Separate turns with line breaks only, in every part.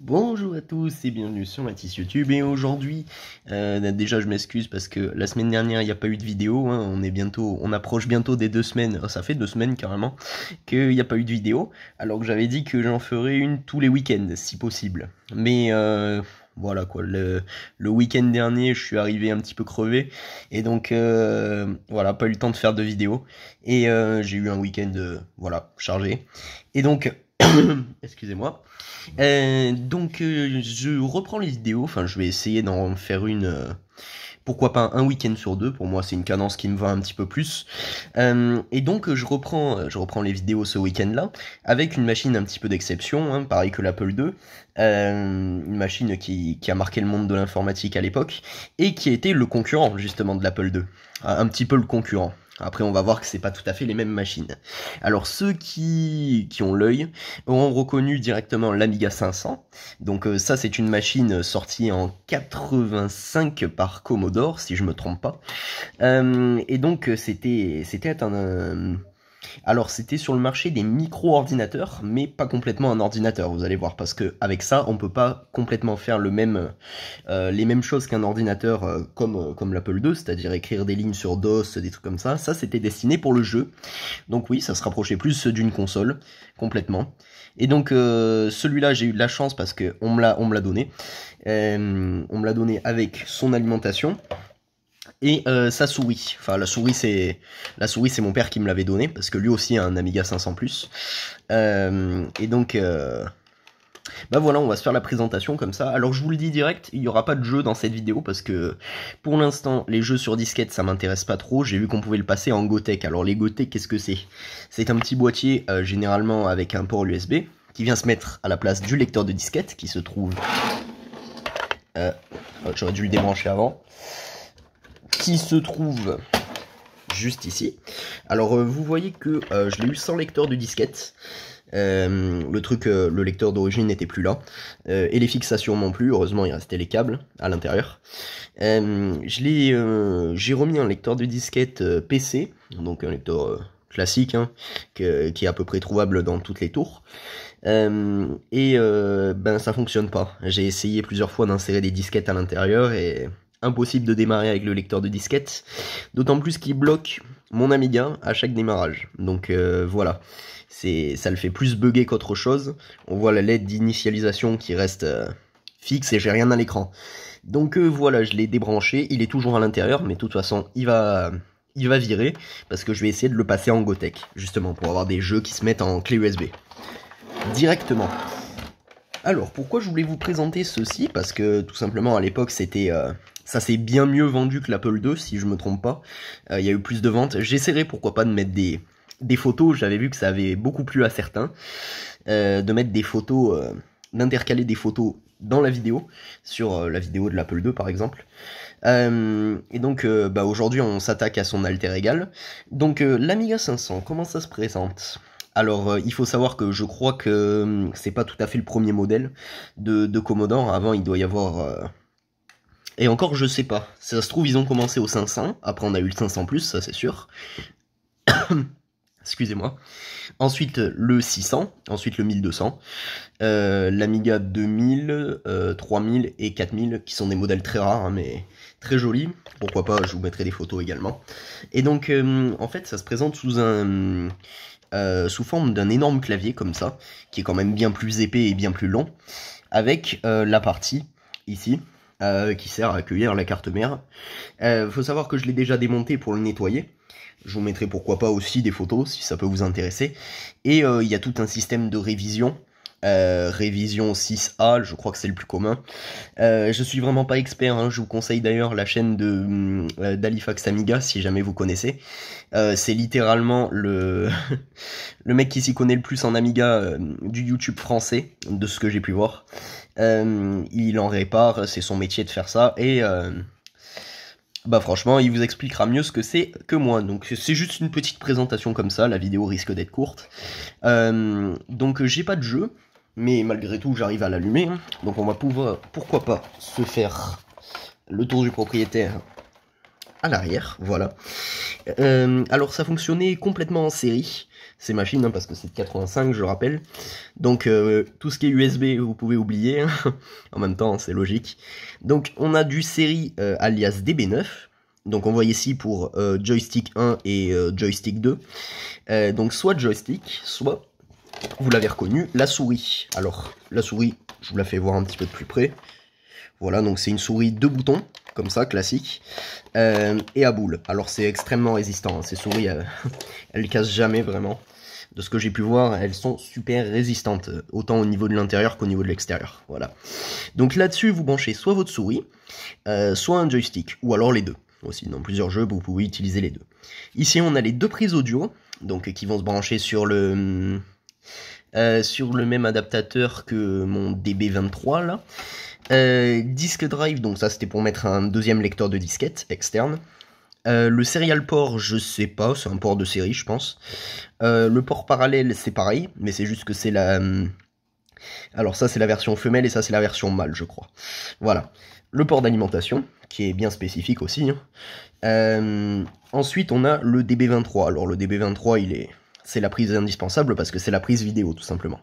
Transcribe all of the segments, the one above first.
Bonjour à tous et bienvenue sur Mathis YouTube. Et aujourd'hui, déjà je m'excuse parce que la semaine dernière il n'y a pas eu de vidéo, hein. On approche bientôt des 2 semaines, ça fait 2 semaines carrément qu'il n'y a pas eu de vidéo, alors que j'avais dit que j'en ferais une tous les week-ends si possible. Mais voilà quoi, le week-end dernier je suis arrivé un petit peu crevé et donc voilà, pas eu le temps de faire de vidéo et j'ai eu un week-end voilà, chargé. Et donc, excusez-moi. Je reprends les vidéos, enfin je vais essayer d'en faire une, pourquoi pas un week-end sur deux, pour moi c'est une cadence qui me va un petit peu plus. Et donc je reprends les vidéos ce week-end-là, avec une machine un petit peu d'exception, hein, pareil que l'Apple II, une machine qui a marqué le monde de l'informatique à l'époque, et qui a été le concurrent justement de l'Apple II, un petit peu le concurrent. Après, on va voir que c'est pas tout à fait les mêmes machines. Alors, ceux qui ont l'œil auront reconnu directement l'Amiga 500. Donc, ça, c'est une machine sortie en 85 par Commodore, si je me trompe pas. Et donc, alors c'était sur le marché des micro-ordinateurs, mais pas complètement un ordinateur, vous allez voir, parce que avec ça, on peut pas complètement faire les mêmes choses qu'un ordinateur comme l'Apple II, c'est-à-dire écrire des lignes sur DOS, des trucs comme ça. Ça, c'était destiné pour le jeu. Donc oui, ça se rapprochait plus d'une console, complètement. Et donc celui-là, j'ai eu de la chance parce que on me l'a donné. On me l'a donné avec son alimentation. Et sa souris, enfin la souris c'est mon père qui me l'avait donné parce que lui aussi a un Amiga 500 Plus. Et donc bah voilà, on va se faire la présentation comme ça. Alors je vous le dis direct, il n'y aura pas de jeu dans cette vidéo parce que pour l'instant les jeux sur disquette ça m'intéresse pas trop. J'ai vu qu'on pouvait le passer en Gotek. Alors les Gotek, qu'est-ce que c'est? C'est un petit boîtier généralement avec un port USB qui vient se mettre à la place du lecteur de disquette qui se trouve j'aurais dû le débrancher avant, qui se trouve juste ici. Alors vous voyez que je l'ai eu sans lecteur de disquette. Le lecteur d'origine n'était plus là, et les fixations non plus. Heureusement, il restait les câbles à l'intérieur. J'ai remis un lecteur de disquette PC, donc un lecteur classique, hein, qui est à peu près trouvable dans toutes les tours. Ben ça fonctionne pas. J'ai essayé plusieurs fois d'insérer des disquettes à l'intérieur et impossible de démarrer avec le lecteur de disquette, d'autant plus qu'il bloque mon Amiga à chaque démarrage. Donc voilà, ça le fait plus bugger qu'autre chose. On voit la LED d'initialisation qui reste fixe et j'ai rien à l'écran. Donc voilà, je l'ai débranché, il est toujours à l'intérieur, mais de toute façon il va virer, parce que je vais essayer de le passer en Gotek, justement, pour avoir des jeux qui se mettent en clé USB. Directement. Alors, pourquoi je voulais vous présenter ceci? Parce que, tout simplement, à l'époque, ça s'est bien mieux vendu que l'Apple II, si je me trompe pas. Il y a eu plus de ventes. J'essaierai, pourquoi pas, de mettre des photos. J'avais vu que ça avait beaucoup plu à certains. De mettre des photos, d'intercaler des photos dans la vidéo, sur la vidéo de l'Apple II, par exemple. Et donc, bah, aujourd'hui, on s'attaque à son alter égal. Donc, l'Amiga 500, comment ça se présente? Alors, il faut savoir que je crois que c'est pas tout à fait le premier modèle de Commodore. Avant, il doit y avoir... Et encore, je sais pas. Si ça se trouve, ils ont commencé au 500. Après, on a eu le 500 Plus, ça c'est sûr. Excusez-moi. Ensuite, le 600. Ensuite, le 1200. L'Amiga 2000, 3000 et 4000, qui sont des modèles très rares, hein, mais très jolis. Pourquoi pas, je vous mettrai des photos également. Et donc, en fait, ça se présente sous forme d'un énorme clavier comme ça, qui est quand même bien plus épais et bien plus long, avec la partie ici, qui sert à accueillir la carte mère. Faut savoir que je l'ai déjà démonté pour le nettoyer. Je vous mettrai pourquoi pas aussi des photos si ça peut vous intéresser. Et il y a tout un système de révision. Révision 6A, je crois que c'est le plus commun. Je suis vraiment pas expert, hein. Je vous conseille d'ailleurs la chaîne d'Halifax Amiga si jamais vous connaissez. C'est littéralement le mec qui s'y connaît le plus en Amiga du YouTube français, de ce que j'ai pu voir. Il en répare, c'est son métier de faire ça, et bah franchement, il vous expliquera mieux ce que c'est que moi. Donc c'est juste une petite présentation comme ça, la vidéo risque d'être courte. Donc j'ai pas de jeu, mais malgré tout j'arrive à l'allumer. Donc on va pouvoir, pourquoi pas, se faire le tour du propriétaire à l'arrière, voilà. Alors ça fonctionnait complètement en série. ces machines, hein, parce que c'est de 85, je rappelle. Donc tout ce qui est USB, vous pouvez oublier. Hein. En même temps, c'est logique. Donc on a du série alias DB9. Donc on voit ici pour joystick 1 et joystick 2. Donc soit joystick, soit, vous l'avez reconnu, la souris. Alors la souris, je vous la fais voir un petit peu de plus près. Voilà, donc c'est une souris 2 boutons, comme ça, classique, et à boule. Alors c'est extrêmement résistant, hein. Ces souris, elles cassent jamais vraiment. De ce que j'ai pu voir, elles sont super résistantes, autant au niveau de l'intérieur qu'au niveau de l'extérieur. Voilà. Donc là-dessus, vous branchez soit votre souris, soit un joystick, ou alors les deux. Aussi, dans plusieurs jeux, vous pouvez utiliser les deux. Ici, on a les deux prises audio, donc qui vont se brancher sur le même adaptateur que mon DB23 là. Disque drive, donc ça c'était pour mettre un deuxième lecteur de disquette externe. Le serial port, je sais pas, c'est un port de série, je pense. Le port parallèle, c'est pareil, mais c'est juste que c'est la... Alors ça, c'est la version femelle et ça, c'est la version mâle, je crois. Voilà. Le port d'alimentation, qui est bien spécifique aussi. Hein. Ensuite, on a le DB23. Alors le DB23, c'est la prise indispensable parce que c'est la prise vidéo, tout simplement.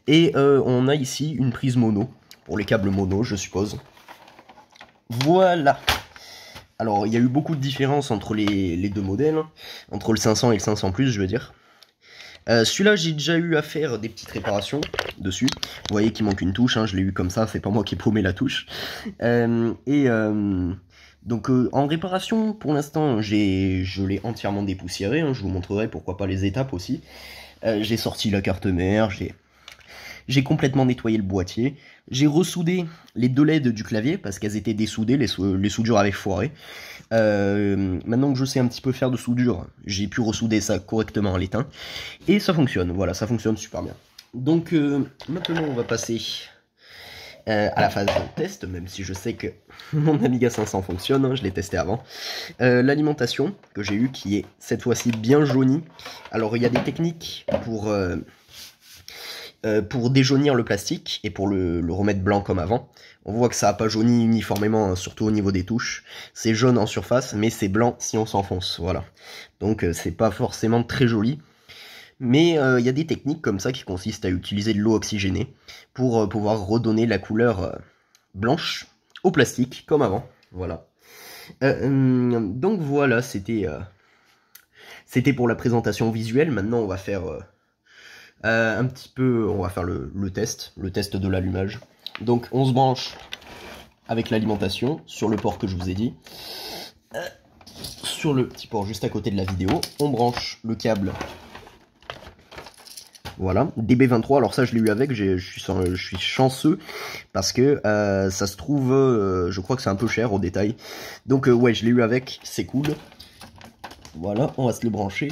Et on a ici une prise mono, pour les câbles mono, je suppose. Voilà. Alors, il y a eu beaucoup de différences entre les deux modèles, hein, entre le 500 et le 500+, je veux dire. Celui-là, j'ai déjà eu à faire des petites réparations dessus. Vous voyez qu'il manque une touche, hein, je l'ai eu comme ça, c'est pas moi qui ai paumé la touche. Donc, en réparation, pour l'instant, je l'ai entièrement dépoussiéré, hein, je vous montrerai pourquoi pas les étapes aussi. J'ai sorti la carte mère, j'ai complètement nettoyé le boîtier. J'ai ressoudé les deux LED du clavier parce qu'elles étaient dessoudées, les soudures avaient foiré. Maintenant que je sais un petit peu faire de soudure, j'ai pu ressouder ça correctement à l'étain. Et ça fonctionne, voilà, ça fonctionne super bien. Donc maintenant on va passer à la phase de test, même si je sais que mon Amiga 500 fonctionne, hein, je l'ai testé avant. L'alimentation que j'ai eue qui est cette fois-ci bien jaunie. Alors il y a des techniques pour déjaunir le plastique et pour le remettre blanc comme avant. On voit que ça n'a pas jauni uniformément, hein, surtout au niveau des touches. C'est jaune en surface, mais c'est blanc si on s'enfonce, voilà. Donc c'est pas forcément très joli. Mais il y a des techniques comme ça qui consistent à utiliser de l'eau oxygénée pour pouvoir redonner la couleur blanche au plastique, comme avant, voilà. Donc voilà, c'était pour la présentation visuelle. Maintenant on va faire... un petit peu, on va faire le test de l'allumage. Donc on se branche avec l'alimentation sur le port que je vous ai dit. Sur le petit port juste à côté de la vidéo, on branche le câble. Voilà, DB23, alors ça je l'ai eu avec, je suis chanceux parce que ça se trouve, je crois que c'est un peu cher au détail. Donc ouais, je l'ai eu avec, c'est cool. Voilà, on va se le brancher.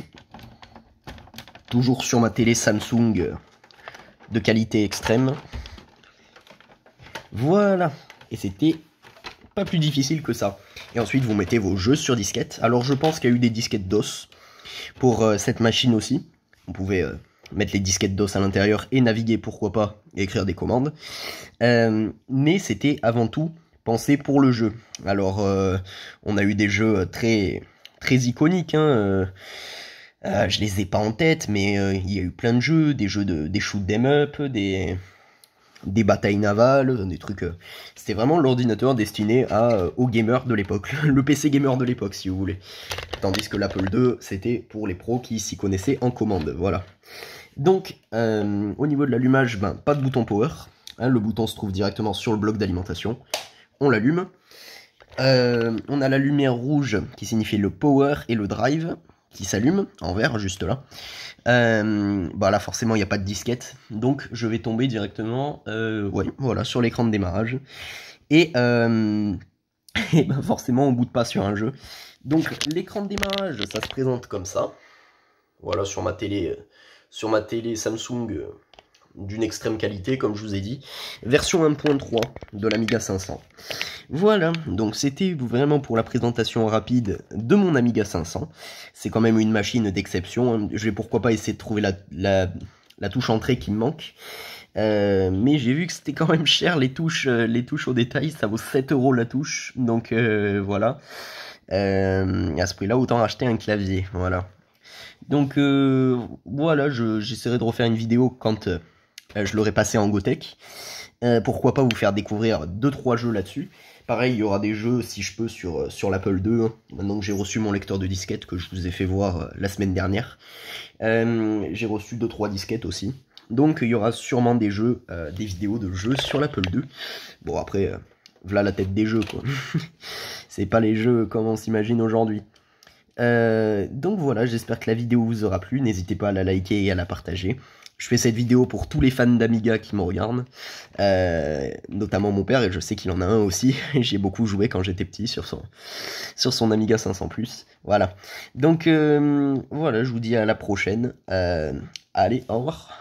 Toujours sur ma télé Samsung de qualité extrême. Voilà. Et c'était pas plus difficile que ça. Et ensuite, vous mettez vos jeux sur disquette. Alors, je pense qu'il y a eu des disquettes DOS pour cette machine aussi. Vous pouvez mettre les disquettes DOS à l'intérieur et naviguer, pourquoi pas, et écrire des commandes. Mais c'était avant tout pensé pour le jeu. Alors, on a eu des jeux très, très iconiques, hein. Je les ai pas en tête, mais il y a eu plein de jeux, des shoot 'em up, des batailles navales, des trucs... C'était vraiment l'ordinateur destiné aux gamers de l'époque, le PC gamer de l'époque si vous voulez. Tandis que l'Apple II, c'était pour les pros qui s'y connaissaient en commande, voilà. Donc, au niveau de l'allumage, pas de bouton power, hein, le bouton se trouve directement sur le bloc d'alimentation. On l'allume. On a la lumière rouge qui signifie le power et le drive, qui s'allume en vert juste là. Là forcément il n'y a pas de disquette, donc je vais tomber directement ouais, voilà, sur l'écran de démarrage et forcément on boot pas sur un jeu. Donc l'écran de démarrage, ça se présente comme ça, voilà, sur ma télé Samsung d'une extrême qualité, comme je vous ai dit, version 1.3 de l'Amiga 500. Voilà, donc c'était vraiment pour la présentation rapide de mon Amiga 500. C'est quand même une machine d'exception, hein. Je vais pourquoi pas essayer de trouver la touche entrée qui me manque. Mais j'ai vu que c'était quand même cher les touches au détail, ça vaut 7 € la touche, donc voilà. À ce prix-là, autant acheter un clavier, voilà. Donc voilà, j'essaierai de refaire une vidéo quand je l'aurai passé en Gotek. Pourquoi pas vous faire découvrir 2-3 jeux là-dessus. Pareil, il y aura des jeux, si je peux, sur l'Apple II, hein, maintenant que j'ai reçu mon lecteur de disquettes, que je vous ai fait voir la semaine dernière. J'ai reçu 2-3 disquettes aussi. Donc il y aura sûrement des jeux, des vidéos de jeux sur l'Apple II. Bon après, voilà la tête des jeux quoi. C'est pas les jeux comme on s'imagine aujourd'hui. Donc voilà, j'espère que la vidéo vous aura plu. N'hésitez pas à la liker et à la partager. Je fais cette vidéo pour tous les fans d'Amiga qui me regardent, notamment mon père, et je sais qu'il en a un aussi. J'ai beaucoup joué quand j'étais petit sur son Amiga 500+. Voilà. Donc voilà, je vous dis à la prochaine. Allez, au revoir.